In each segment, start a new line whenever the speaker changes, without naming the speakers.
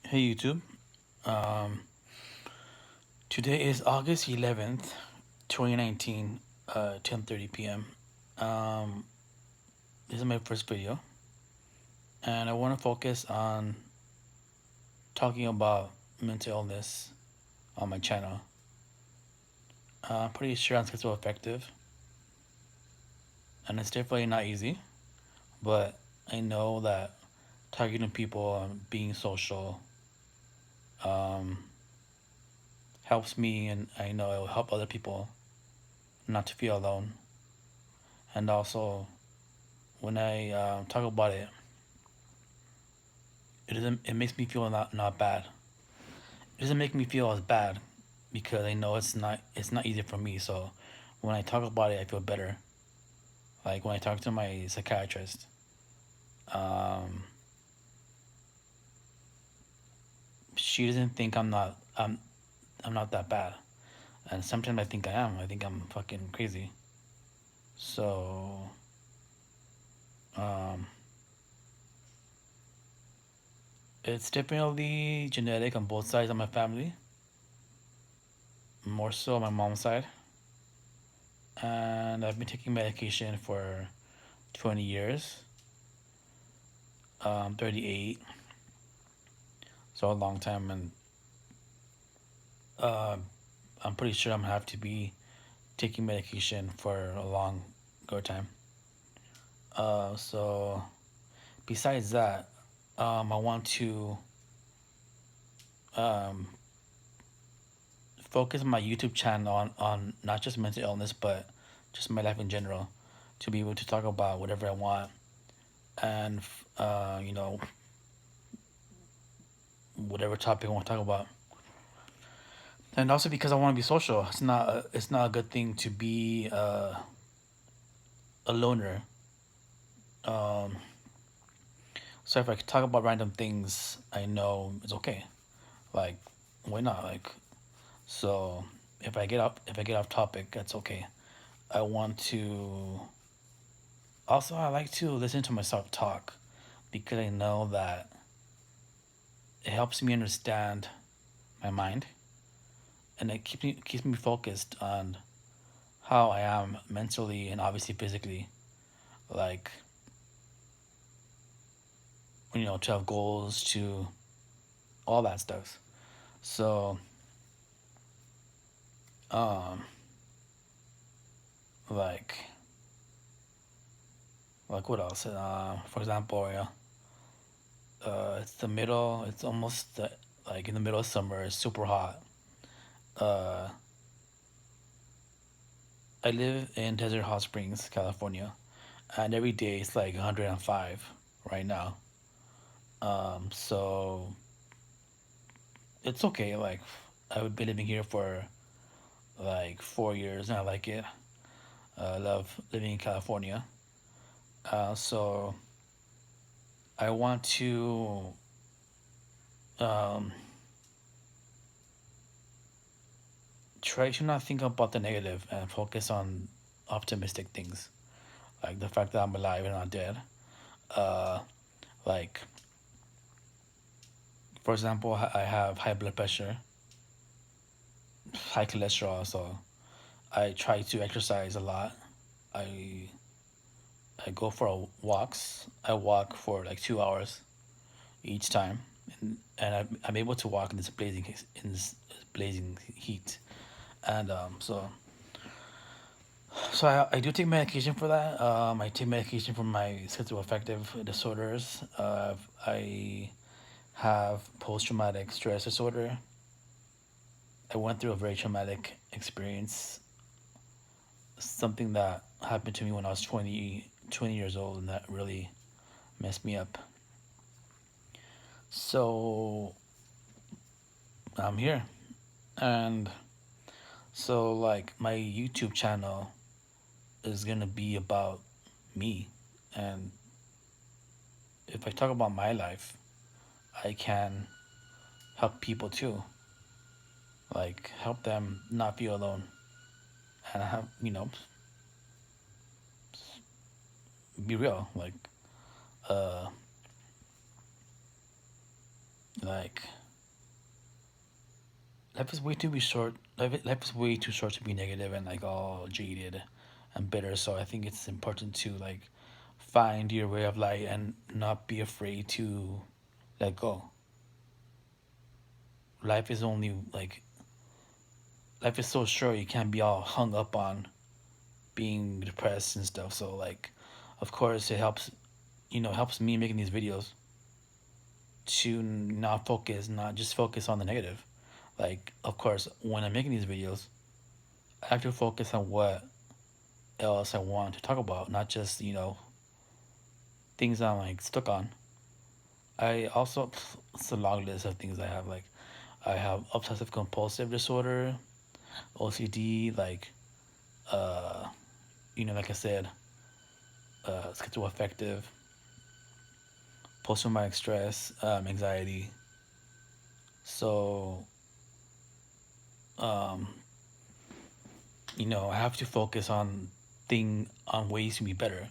Hey YouTube. Um, Today is August 11th, 2019, 10:30 p.m. Um, this is my first video, and I want to focus on talking about mental illness on my channel. I'm pretty sure I'm schizoaffective, and it's definitely not easy, but I know that talking to people and being social um, helps me, and I know it will help other people not to feel alone. And also, when I talk about it, it makes me feel not bad. It doesn't make me feel as bad because I know it's not easy for me. So when I talk about it, I feel better. Like when I talk to my psychiatrist, um, she doesn't think I'm not that bad, and sometimes I think I am. I think I'm fucking crazy. So um, it's definitely genetic on both sides of my family. More so on my mom's side, and I've been taking medication for 20 years. 38, so a long time, and uh, I'm pretty sure I'm gonna have to be taking medication for a long go time. So besides that, I want to um, focus my YouTube channel on not just mental illness, but just my life in general, to be able to talk about whatever I want, and whatever topic I want to talk about. And also because I want to be social. It's not a good thing to be a loner. Um, so if I talk about random things, I know it's okay. Like, why not? Like, so if I get off topic, that's okay. I want to. Also, I like to listen to myself talk because I know that it helps me understand my mind, and it keeps me focused on how I am mentally and obviously physically. Like, to have goals, to all that stuff. So, um, like, what else? For example, yeah, it's the middle. It's almost like in the middle of summer. It's super hot. Uh, I live in Desert Hot Springs, California, and every day it's like 105 right now. So it's okay. Like, I've been living here for like 4 years, and I like it. I love living in California. So I want to um, try to not think about the negative and focus on optimistic things, like the fact that I'm alive and not dead. Uh, like, for example, I have high blood pressure, high cholesterol, so I try to exercise a lot. I I go for walks. I walk for like 2 hours each time, and I'm able to walk in this blazing heat, and so I do take medication for that. I take medication for my schizoaffective disorders. I have post traumatic stress disorder. I went through a very traumatic experience, something that happened to me when I was 20 years old, and that really messed me up. So I'm here. And so, like, my YouTube channel is gonna be about me. And if I talk about my life, I can help people too. Like, help them not feel alone. And have, be real. Uh, like life is way too be short. Life is way too short to be negative and like all jaded and bitter. So I think it's important to like find your way of life and not be afraid to let go. Life is only like life is so short. You can't be all hung up on being depressed and stuff. So like, of course, it helps. Helps me making these videos to not just focus on the negative. Like, of course, when I'm making these videos, I have to focus on what else I want to talk about, not just things I'm like stuck on. I also it's a long list of things I have. Like, I have obsessive compulsive disorder, OCD, like uh, like I said, schizoaffective, post traumatic stress, anxiety. So, um, I have to focus on ways to be better,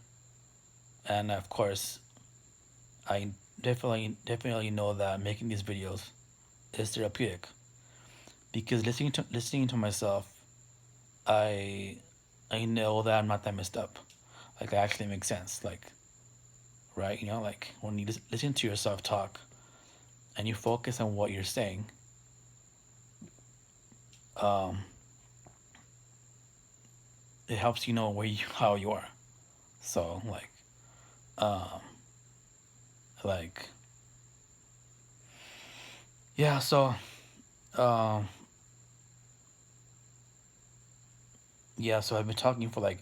and of course, I definitely know that making these videos is therapeutic because listening to myself, I I know that I'm not that messed up. Like, it actually makes sense. Like, right? Like when you listen to yourself talk and you focus on what you're saying, um, it helps you know how you are. So um, like yeah. So um, yeah. So I've been talking for like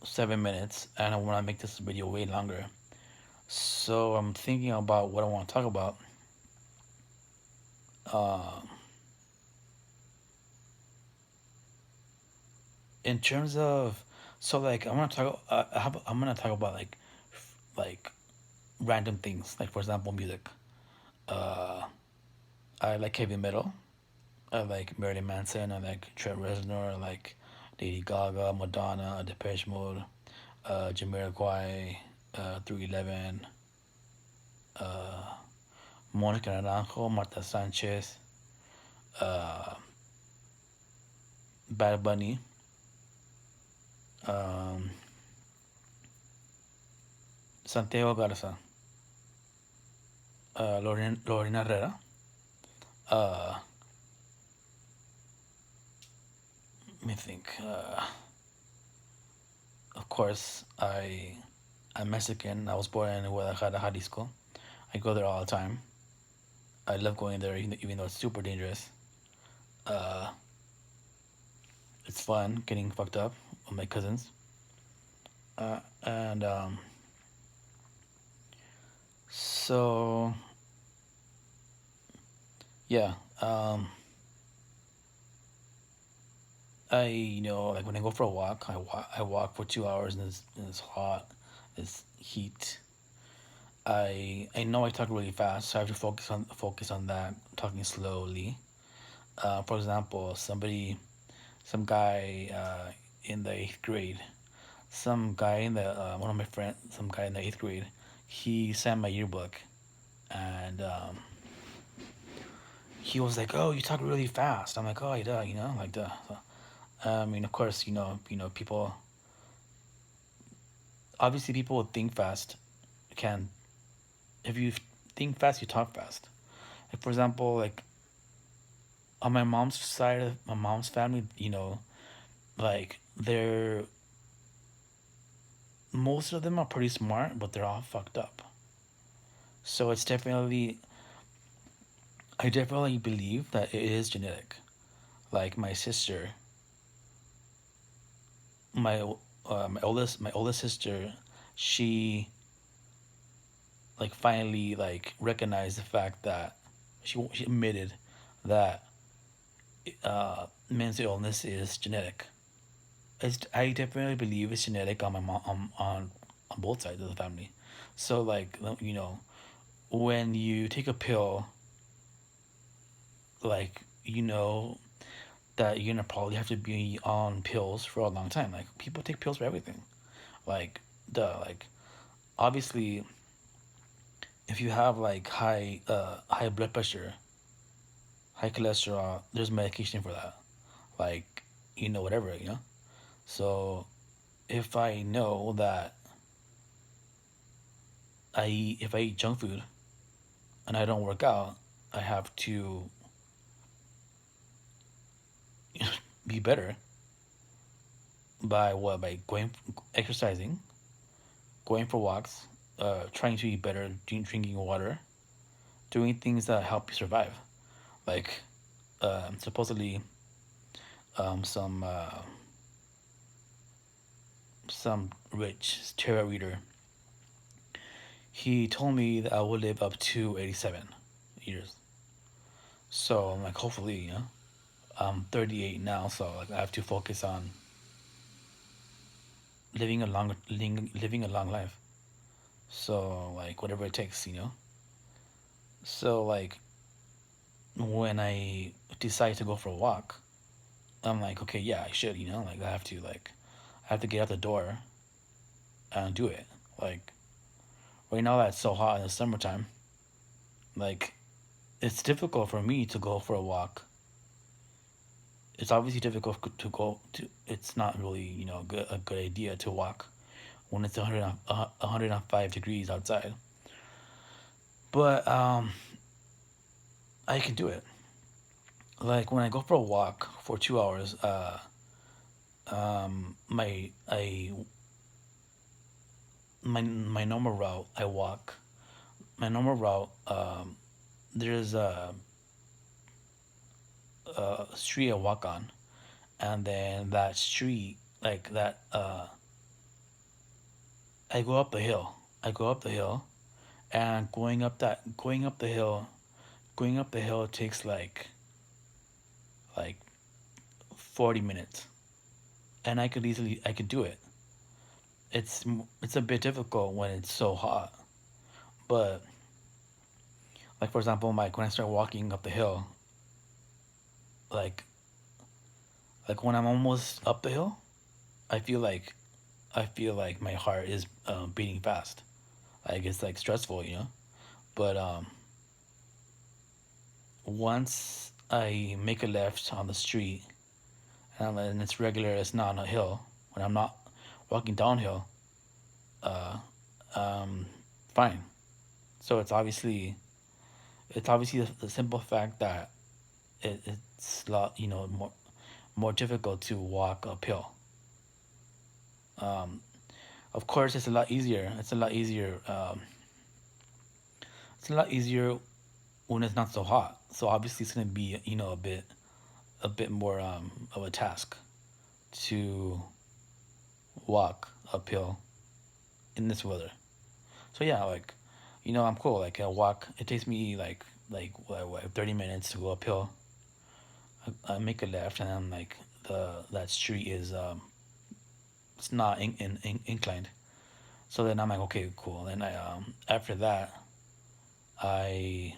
7 minutes, and I want to make this video way longer. So I'm thinking about what I want to talk about. Uh, in terms of, so like I'm gonna talk about like random things. Like, for example, music. Uh, I like heavy metal. I like Marilyn Manson. I like Trent Reznor. I like Lady Gaga, Madonna, Depeche Mode, Jamiroquai, 311, uh, Monica Naranjo, Marta Sanchez, uh, Bad Bunny, um, Santiago Garza, Lorena Herrera. Uh, Let me think. Of course, I'm Mexican. I was born in Guadalajara, Jalisco. I go there all the time. I love going there, even though it's super dangerous. Uh, it's fun getting fucked up with my cousins. And so yeah, like when I go for a walk, I walk for 2 hours and it's hot, it's heat. I know I talk really fast, so I have to focus on that, talking slowly. For example, some guy in the eighth grade, some guy in the one of my friends, some guy in the eighth grade, he sent my yearbook, and he was like, "Oh, you talk really fast." I'm like, "Oh, duh," like duh. So, I mean, of course, people. Obviously, people would think fast. Can If you think fast, you talk fast. Like, for example, like on my mom's side of my mom's family, like most of them are pretty smart, but they're all fucked up. So I definitely believe that it is genetic. Like my sister, my oldest sister, she like finally like recognized the fact that she admitted that mental illness is genetic. I definitely believe it's genetic on my mom on both sides of the family. So like when you take a pill, like that you're gonna probably have to be on pills for a long time. Like, people take pills for everything. Like, like obviously if you have like high blood pressure, high cholesterol, there's medication for that. Like, whatever, So if I know that if I eat junk food and I don't work out, I have to be better by what? By going exercising, going for walks, trying to eat better, drinking water, doing things that help you survive. Like, supposedly, some some rich tarot reader, he told me that I will live up to 87 years. So I'm like, hopefully, I'm 38 now, so like I have to focus on living a long life. So like whatever it takes. So like when I decide to go for a walk, I'm like, okay, yeah, I should. Like I have to get out the door and do it. Like right now that it's so hot in the summertime, like it's difficult for me to go for a walk. It's obviously difficult to go to. It's not really a good idea to walk when it's 105 degrees outside. But I can do it. Like when I go for a walk for 2 hours, my I my normal route I walk. My normal route, there's a street I walk on, and then that street like that I go up the hill. I go up the hill, and going up the hill takes like 40 minutes, and I could do it. It's a bit difficult when it's so hot, but like for example, like when I start walking up the hill, like when I'm almost up the hill, I feel like my heart is beating fast. Like it's like stressful, But once I make a left on the street, and it's regular, it's not on a hill. When I'm not walking downhill, uh, um, fine. So it's obviously the simple fact that it's a lot more difficult to walk uphill. Um, of course, it's a lot easier. It's a lot easier when it's not so hot. So obviously, it's gonna be a bit more of a task to walk uphill in this weather. So yeah, like I'm cool. Like I walk. It takes me like 30 minutes to go uphill. I make a left, and then like the that street is it's not inclined. So then I'm like, okay, cool. Then I after that I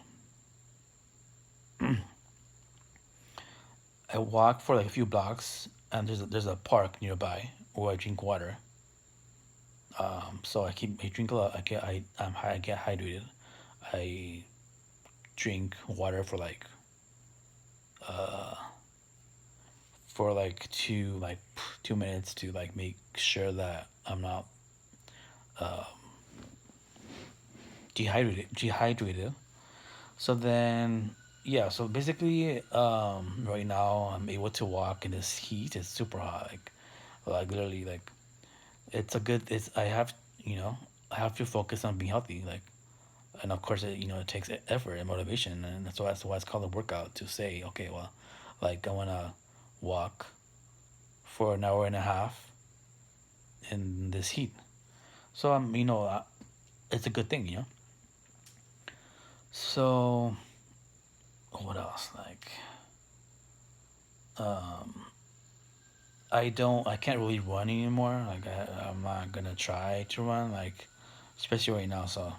I walk for like a few blocks, and there's a park nearby where I drink water. So I drink a lot. I get hydrated. I drink water for like 2 minutes to like make sure that I'm not dehydrated. So then yeah, so basically right now I'm able to walk in this heat. It's super hot. Like literally like it's I have to focus on being healthy. Like and of course it takes effort and motivation, and that's why it's called a workout, to say okay, well, like I want to walk for an hour and a half in this heat. So it's a good thing. So what else? Like um I can't really run anymore. Like I'm not gonna try to run, like especially right now. So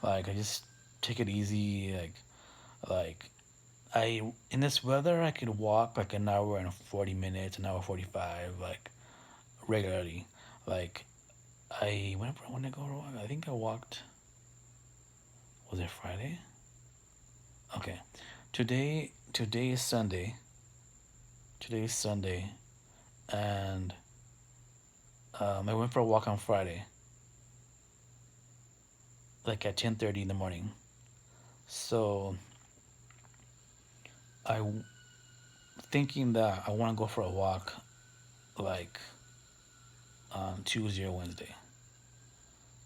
like I just take it easy. Like I in this weather I could walk like an hour and 40 minutes, an hour 45, like regularly. Like I whenever I want to go to walk, I think I walked. Was it Friday? Okay. Today is Sunday. Today is Sunday, and I went for a walk on Friday, like at 10:30 in the morning. So I thinking that I want to go for a walk, like on Tuesday or Wednesday.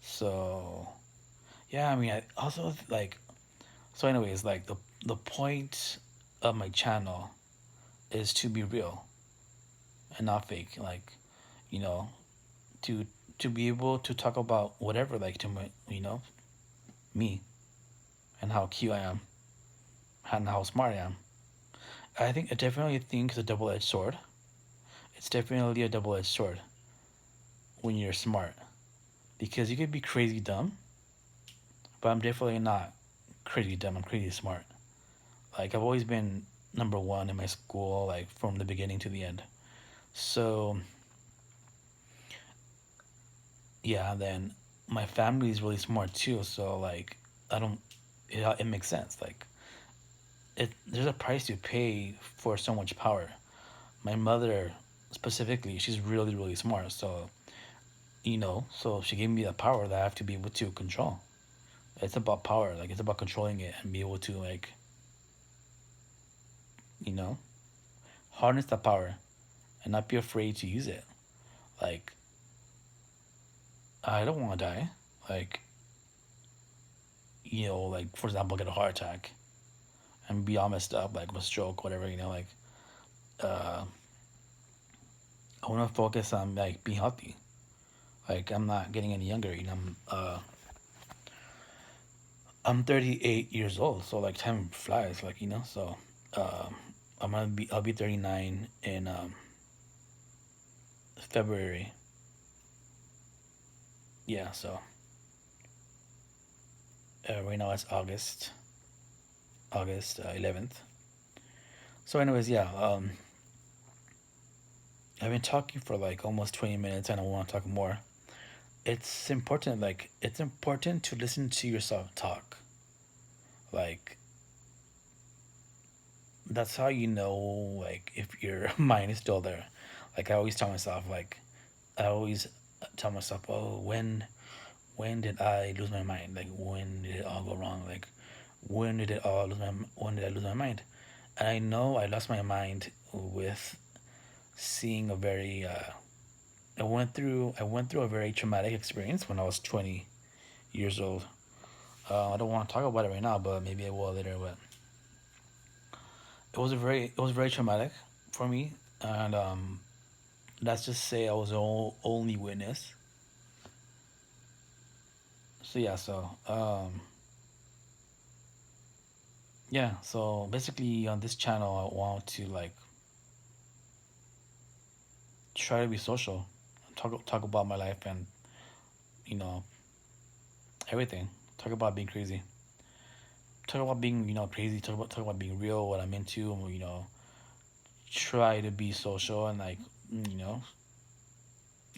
So yeah, I mean, I also like. So, anyways, like the point of my channel is to be real and not fake. Like, you know, to to be able to talk about whatever, like to my, me and how cute I am and how smart I am. I definitely think it's a double edged sword. It's definitely a double edged sword when you're smart because you could be crazy dumb, but I'm definitely not crazy dumb. I'm crazy smart. Like I've always been number one in my school, like from the beginning to the end. So yeah, then my family is really smart too. So like I don't, it makes sense. Like there's a price to pay for so much power. My mother specifically, she's really smart. So so she gave me the power that I have to be able to control. It's about power. Like it's about controlling it and be able to like you know harness the power and not be afraid to use it. Like I don't want to die. Like like for example, get a heart attack and be all messed up, like a stroke, whatever. Like uh, I want to focus on like being healthy. Like I'm not getting any younger. I'm 38 years old, so like time flies. Like so uh, I'll be 39 in February. Yeah, so right now it's August 11th. So anyways, yeah, I've been talking for like almost 20 minutes and I want to talk more. It's important to listen to yourself talk. Like that's how you know like if your mind is still there. Like I always tell myself like I always tell myself, "Oh, when did I lose my mind? Like when did it all go wrong? Like when did I lose my mind?" And I know I lost my mind with seeing a very I went through a very traumatic experience when I was 20 years old. I don't want to talk about it right now, but maybe I will later. But it was very traumatic for me, and let's just say I was the only witness. So yeah, so basically on this channel I want to like try to be social, talk about my life and you know everything. Talk about being crazy. Talk about being crazy. Talk about being real, what I'm into, and try to be social and like you know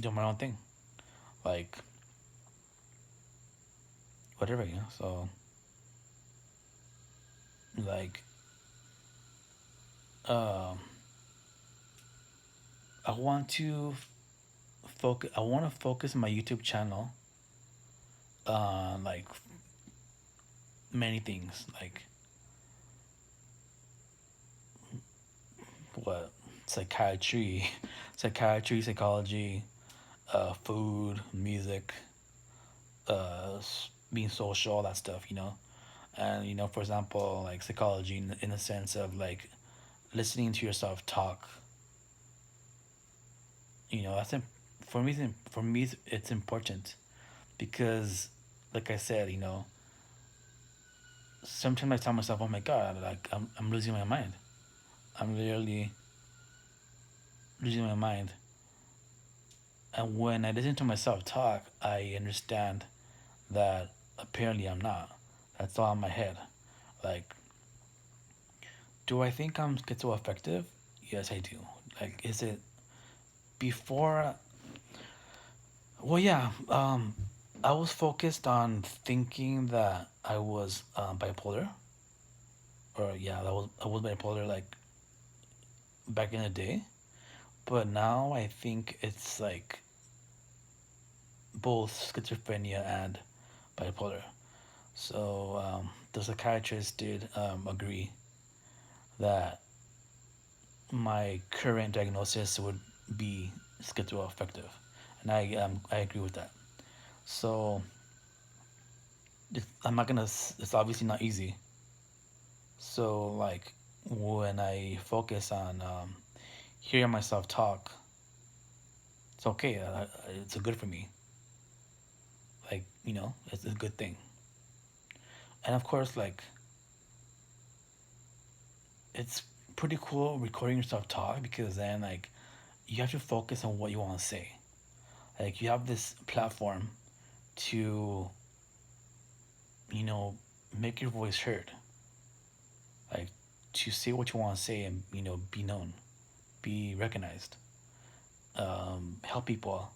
do my own thing, like whatever. So like um I want to focus. I want to focus my YouTube channel on like many things, like what psychiatry, psychology, food, music, being social, all that stuff. And for example, like psychology in the sense of like listening to yourself talk. That's for me. For me, it's important because, like I said, sometimes I tell myself, "Oh my God, like I'm losing my mind. I'm literally losing my mind." And when I listen to myself talk, I understand that apparently I'm not. That's all in my head. Like, do I think I'm schizoaffective? Yes, I do. Like, is it before? Well, yeah. I was focused on thinking that I was bipolar, or yeah, that was I was bipolar like back in the day. But now I think it's like both schizophrenia and bipolar. So the psychiatrist did agree that my current diagnosis would be schizoaffective, and I agree with that. So I'm not gonna. It's obviously not easy. So like when I focus on hearing myself talk, it's okay. It's a good for me. Like it's a good thing. And of course, like it's pretty cool recording yourself talk because then like you have to focus on what you want to say. Like you have this platform to you know make your voice heard, like to say what you want to say and be known, be recognized, help people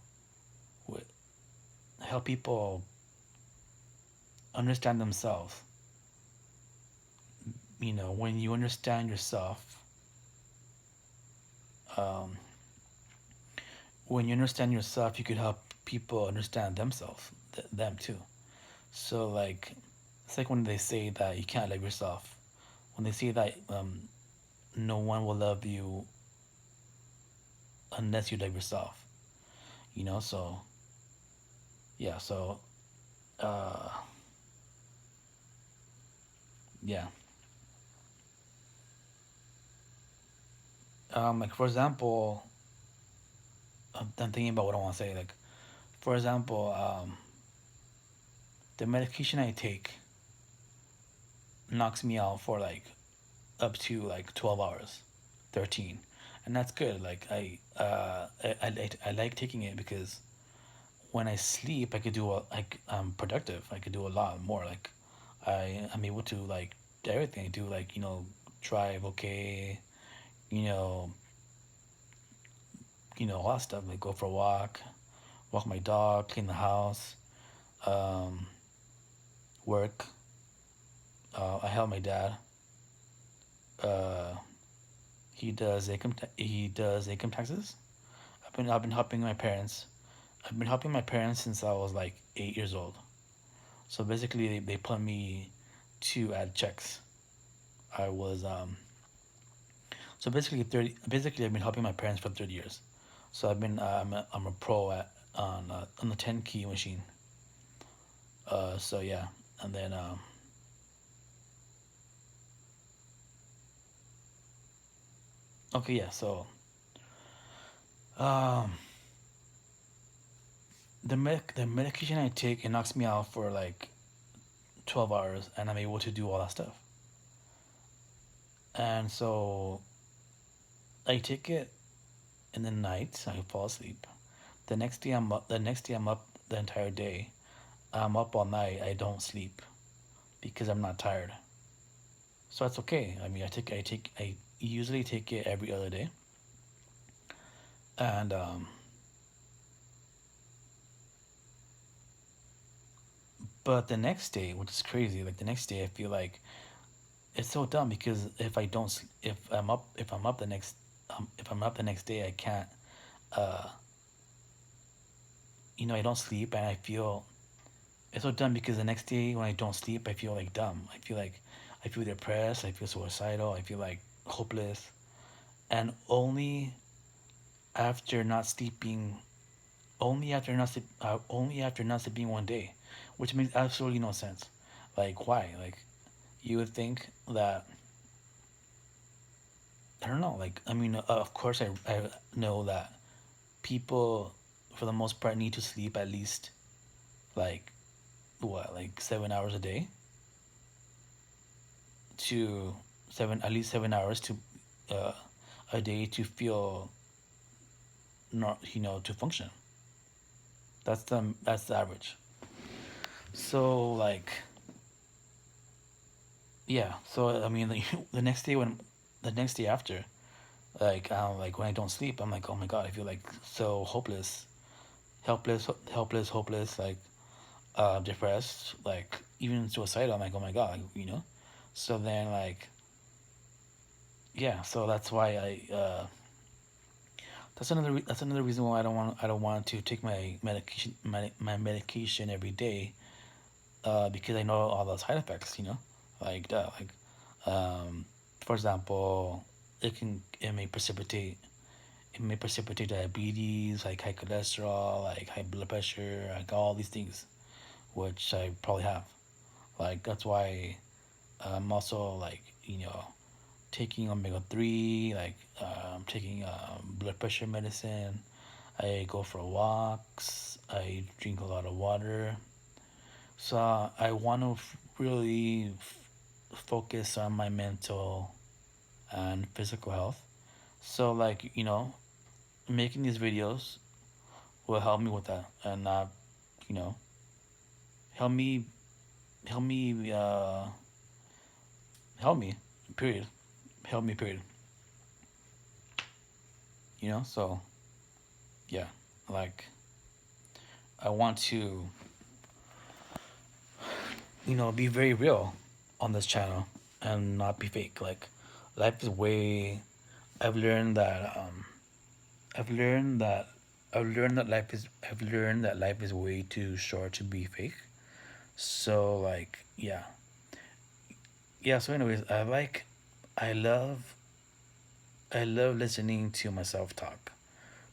with help people understand themselves. When you understand yourself, um, you could help people understand themselves, them too. So like, it's like when they say that you can't love yourself. When they say that no one will love you unless you love yourself. So yeah, so uh, yeah. Like for example, I'm thinking about what I want to say. Like for example, the medication I take knocks me out for like up to like 12 hours, 13, and that's good. Like I like taking it because when I sleep, I could do like I'm productive. I could do a lot more. Like I'm able to like do everything. Do like drive okay, you know all that stuff. Like go for a walk my dog, clean the house, um, work. I help my dad. Uh, he does income taxes. I've been helping my parents. I've been helping my parents since I was like 8 years old. So basically, they put me to add checks. I was so basically 30. Basically, I've been helping my parents for 30 years. So I've been I'm a pro at on the 10 key machine. So yeah, and then okay, yeah. So um the medication I take, it knocks me out for like 12 hours, and I'm able to do all that stuff. And so I take it in the night. I fall asleep. The next day I'm up. The next day I'm up the entire day. I'm up all night. I don't sleep because I'm not tired. So that's okay. I mean, I usually take it every other day, and but the next day, which is crazy, like the next day, I feel like it's so dumb because if I'm up the next if I'm up the next day, I can't uh I don't sleep, and I feel it's so dumb because the next day when I don't sleep, I feel like dumb. I feel depressed. I feel suicidal. I feel like hopeless, and after not sleeping, only after not sleeping one day, which makes absolutely no sense. Like why? Like you would think that I don't know. Like I mean, of course I know that people for the most part need to sleep at least like what like 7 hours a day to seven at least 7 hours to uh, a day to feel not to function. That's the average. So like yeah. So I mean the next day after like when I don't sleep, I'm like, oh my god, I feel like so hopeless, hopeless. Like depressed, like even suicidal. I'm like, oh my god, you know. So then like, yeah, so that's why that's another reason why I don't want to take my medication every day, because I know all the side effects, you know, like that, like, for example, it may precipitate diabetes, like high cholesterol, like high blood pressure, like all these things, which I probably have. Like that's why I'm also like, you know, taking omega 3, like taking blood pressure medicine. I go for walks. I drink a lot of water. So I want to really focus on my mental and physical health. So like, you know, making these videos will help me with that, and not, you know, help me help me help me period, help me period, you know. So yeah, like I want to, you know, be very real on this channel and not be fake. Like life is way. I've learned that I've learned that I've learned that life is way too short to be fake. So like yeah. Yeah, so anyways, I love I love listening to myself talk,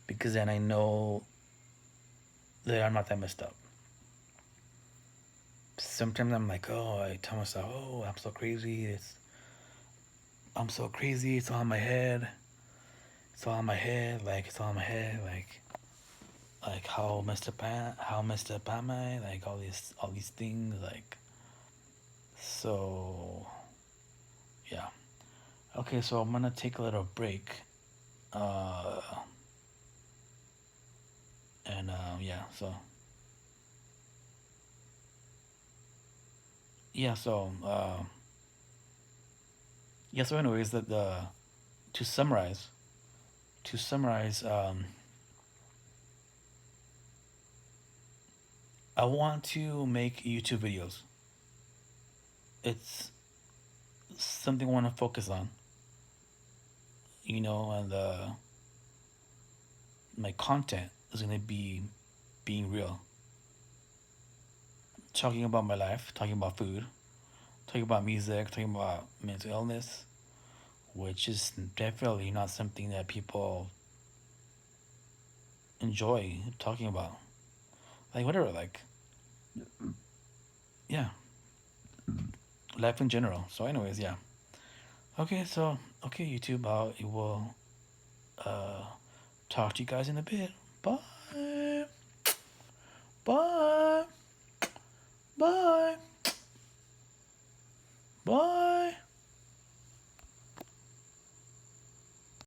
because then I know that I'm not that messed up. Sometimes I'm like, oh, I tell myself, oh, I'm so crazy, it's all in my head. It's all in my head, like it's all in my head, like how messed up am I? Like all these things, like so yeah. Okay, so I'm gonna take a little break. Uh and yeah, so yeah, so yeah, so anyways, the to summarize, to summarize, I want to make YouTube videos. It's something I want to focus on, you know, and my content is gonna be being real, talking about my life, talking about food, talking about music, talking about mental illness, which is definitely not something that people enjoy talking about. Like whatever, like yeah, life in general. So, anyways, yeah. Okay, so okay, YouTube. I will uh talk to you guys in a bit. Bye. Bye. Bye. Bye.